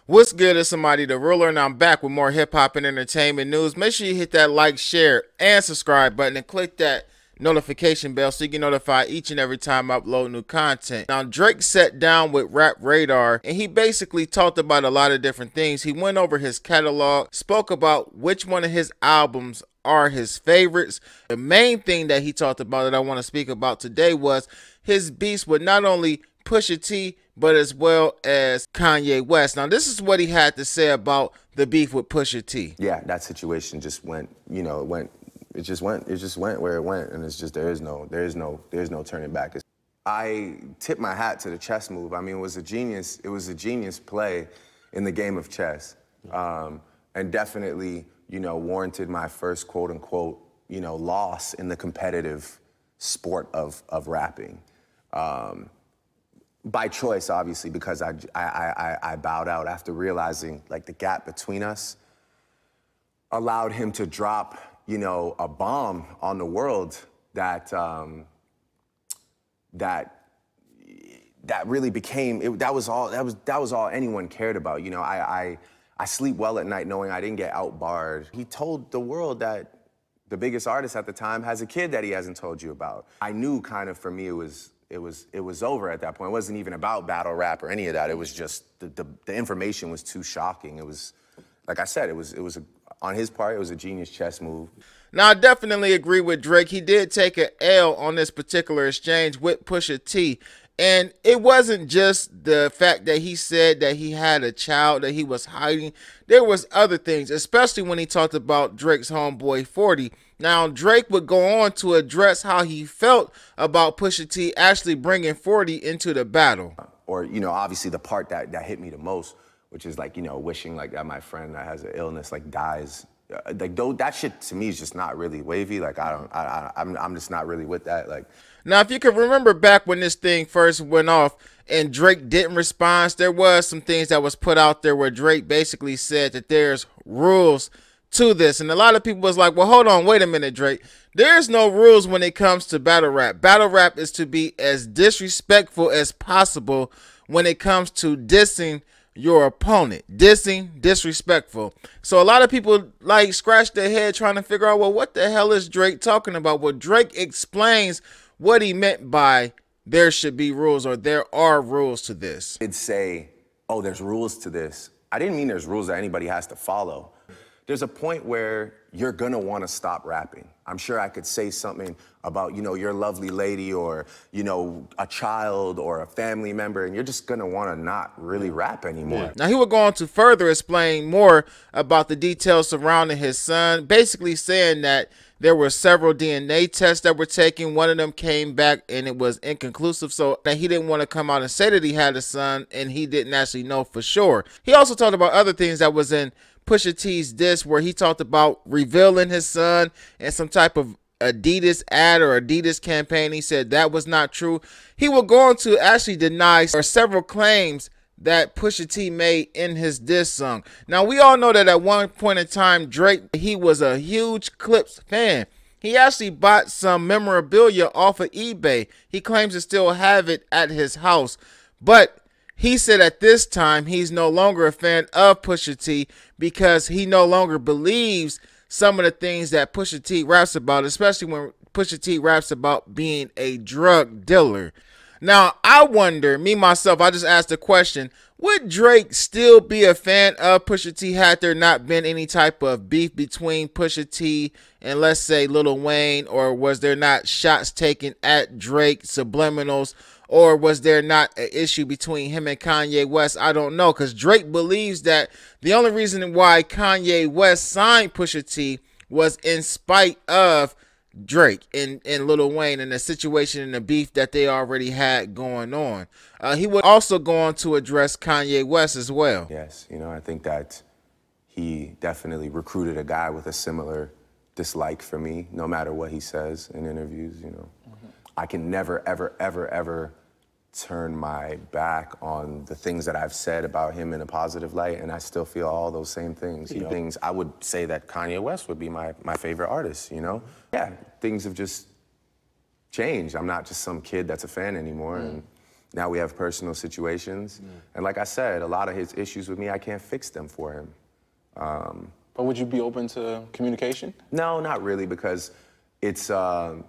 What's good is somebody the ruler, and I'm back with more hip hop and entertainment news. Make sure you hit that like, share, and subscribe button and click that notification bell so you can notify each and every time I upload new content. Now, Drake sat down with Rap Radar and he basically talked about a lot of different things. He went over his catalog, spoke about which one of his albums are his favorites. The main thing that he talked about that I want to speak about today was his beefs with not only Pusha T, but as well as Kanye West. Now, this is what he had to say about the beef with Pusha T. Yeah, that situation just went, it just went where it went, and it's just there's no turning back. I tip my hat to the chess move. I mean, it was a genius play in the game of chess, and definitely, warranted my first quote unquote, loss in the competitive sport of rapping. By choice, obviously, because I bowed out after realizing like the gap between us allowed him to drop, a bomb on the world that really became that was all anyone cared about. I sleep well at night knowing I didn't get outbarred. He told the world that the biggest artist at the time has a kid that he hasn't told you about. I knew kind of for me it was over at that point. It wasn't even about battle rap or any of that. It was just the information was too shocking. It was, like I said, on his part, it was a genius chess move. Now, I definitely agree with Drake. He did take an L on this particular exchange with Pusha T. And it wasn't just the fact that he said that he had a child that he was hiding. There was other things, especially when he talked about Drake's homeboy 40. Now, Drake would go on to address how he felt about Pusha T actually bringing 40 into the battle. Or, obviously the part that hit me the most, which is like, wishing like that my friend that has an illness like dies. Like that shit to me is just not really wavy. Like I'm just not really with that. Like, now, if you can remember back when this thing first went off and Drake didn't respond, there was some things that was put out there where Drake basically said that there's rules to this. And a lot of people was like, well, hold on, wait a minute, Drake. There's no rules when it comes to battle rap. Battle rap is to be as disrespectful as possible when it comes to dissing your opponent. Dissing, disrespectful. So a lot of people like scratch their head trying to figure out, well, what the hell is Drake talking about? Well, Drake explains what he meant by there should be rules, or there are rules to this. It'd say, oh, there's rules to this. I didn't mean there's rules that anybody has to follow. There's a point where you're gonna wanna stop rapping. I'm sure I could say something about, your lovely lady or, a child or a family member, and you're just gonna wanna not really rap anymore. Now, he would go on to further explain more about the details surrounding his son, basically saying that there were several DNA tests that were taken. One of them came back and it was inconclusive, so that he didn't want to come out and say that he had a son and he didn't actually know for sure. He also talked about other things that was in Pusha T's diss, where he talked about revealing his son and some type of Adidas ad or Adidas campaign. He said that was not true. He will go on to actually deny several claims that Pusha T made in his diss song. Now, we all know that at one point in time, Drake, he was a huge Clips fan. He actually bought some memorabilia off of eBay. He claims to still have it at his house. But he said at this time, he's no longer a fan of Pusha T because he no longer believes some of the things that Pusha T raps about, especially when Pusha T raps about being a drug dealer. Now, I wonder, me, myself, I just asked the question, would Drake still be a fan of Pusha T had there not been any type of beef between Pusha T and, let's say, Lil Wayne, or was there not shots taken at Drake, subliminals, or was there not an issue between him and Kanye West? I don't know, because Drake believes that the only reason why Kanye West signed Pusha T was in spite of Drake and Lil Wayne and the situation and the beef that they already had going on. He would also go on to address Kanye West as well. Yes, I think that he definitely recruited a guy with a similar dislike for me, no matter what he says in interviews, I can never, ever, ever, ever turn my back on the things that I've said about him in a positive light, and I still feel all those same things. Things I would say that Kanye West would be my favorite artist, Yeah, things have just changed. I'm not just some kid that's a fan anymore, and Now we have personal situations. And like I said, a lot of his issues with me, I can't fix them for him. But would you be open to communication? No, not really, because it's not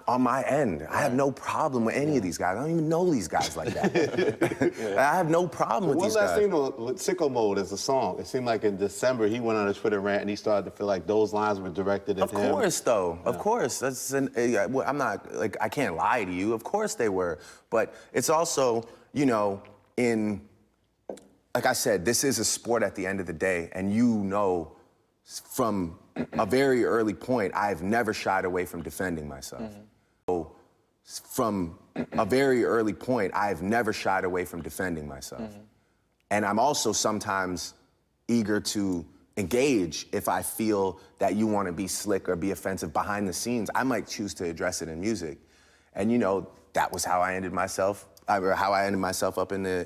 on my end. I have no problem with any of these guys. I don't even know these guys like that. I have no problem with these guys. One last thing on Sicko Mode is a song. It seemed like in December he went on a Twitter rant and he started to feel like those lines were directed at him. Of course, though. Of course. That's I'm not, like, I can't lie to you. Of course they were. But it's also, you know, like I said, this is a sport at the end of the day, and you know from a very early point, I've never shied away from defending myself. So from a very early point, I've never shied away from defending myself. And I'm also sometimes eager to engage if I feel that you want to be slick or be offensive behind the scenes. I might choose to address it in music. And you know, that was how I ended myself, or how I ended myself up in the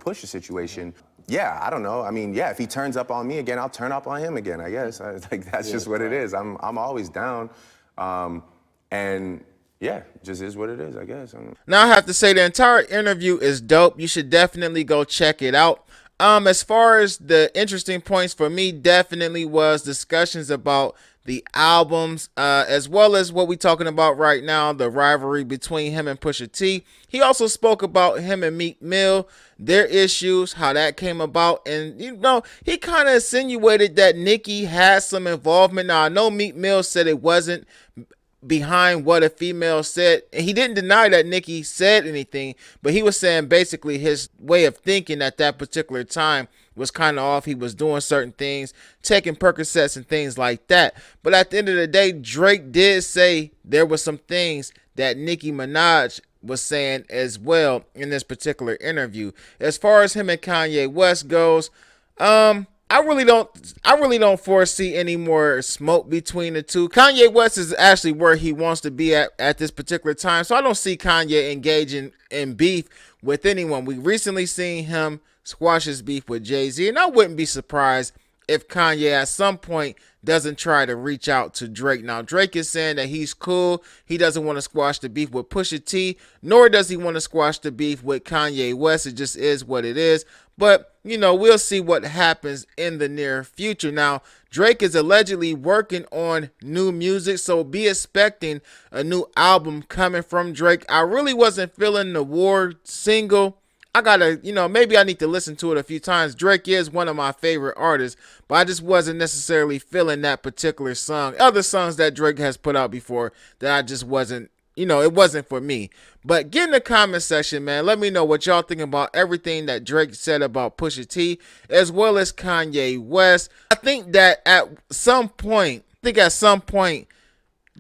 PUSHA situation. Yeah, I don't know. I mean, yeah, if he turns up on me again, I'll turn up on him again, I guess. Like, that's just what it is. I'm always down. And yeah, just is what it is, I guess. Now, I have to say the entire interview is dope. You should definitely go check it out. As far as the interesting points for me, definitely was discussions about the albums, as well as what we're talking about right now, the rivalry between him and Pusha T. He also spoke about him and Meek Mill, their issues, how that came about, and you know, he kind of insinuated that Nicki had some involvement. Now, I know Meek Mill said it wasn't behind what a female said, and he didn't deny that Nicki said anything, but he was saying basically his way of thinking at that particular time was kind of off. He was doing certain things, taking Percocets and things like that. But at the end of the day, Drake did say there were some things that Nicki Minaj was saying as well in this particular interview. As far as him and Kanye West goes, I really don't foresee any more smoke between the two. Kanye West is actually where he wants to be at this particular time, so I don't see Kanye engaging in beef with anyone. We recently seen him squash his beef with Jay-Z, and I wouldn't be surprised if Kanye at some point doesn't try to reach out to Drake. Now, Drake is saying that he's cool. He doesn't want to squash the beef with Pusha T, nor does he want to squash the beef with Kanye West. It just is what it is. But, you know, we'll see what happens in the near future. Now, Drake is allegedly working on new music, so be expecting a new album coming from Drake. I really wasn't feeling the War single. I gotta, you know, maybe I need to listen to it a few times. Drake is one of my favorite artists, but I just wasn't necessarily feeling that particular song. Other songs that Drake has put out before that I just wasn't, you know, it wasn't for me. But get in the comment section, man. Let me know what y'all think about everything that Drake said about Pusha T, as well as Kanye West. I think that at some point,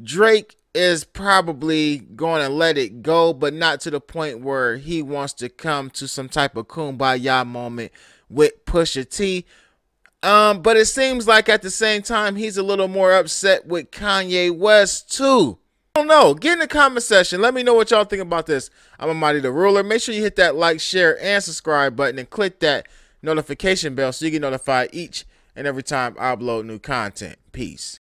Drake is probably going to let it go, but not to the point where he wants to come to some type of kumbaya moment with Pusha T. But it seems like at the same time, he's a little more upset with Kanye West too. I don't know. Get in the comment section. Let me know what y'all think about this. I'm Amadi the Ruler. Make sure you hit that like, share, and subscribe button and click that notification bell so you get notified each and every time I upload new content. Peace.